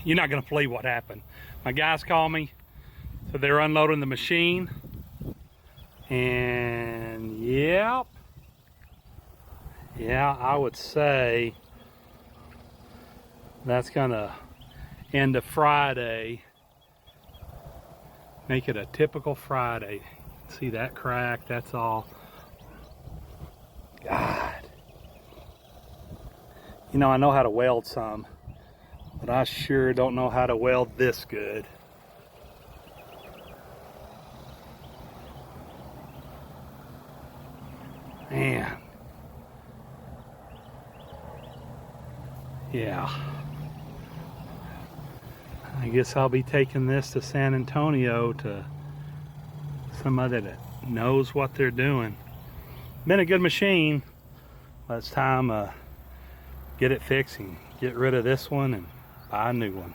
You're not gonna believe what happened. My guys called me, so they're unloading the machine, and yeah, I would say that's gonna end of Friday, make it a typical Friday. See that crack? That's all. God. You know, I know how to weld some, but I sure don't know how to weld this good. Man. Yeah. I guess I'll be taking this to San Antonio to somebody that knows what they're doing. Been a good machine, but it's time get it fixed and get rid of this one and buy a new one.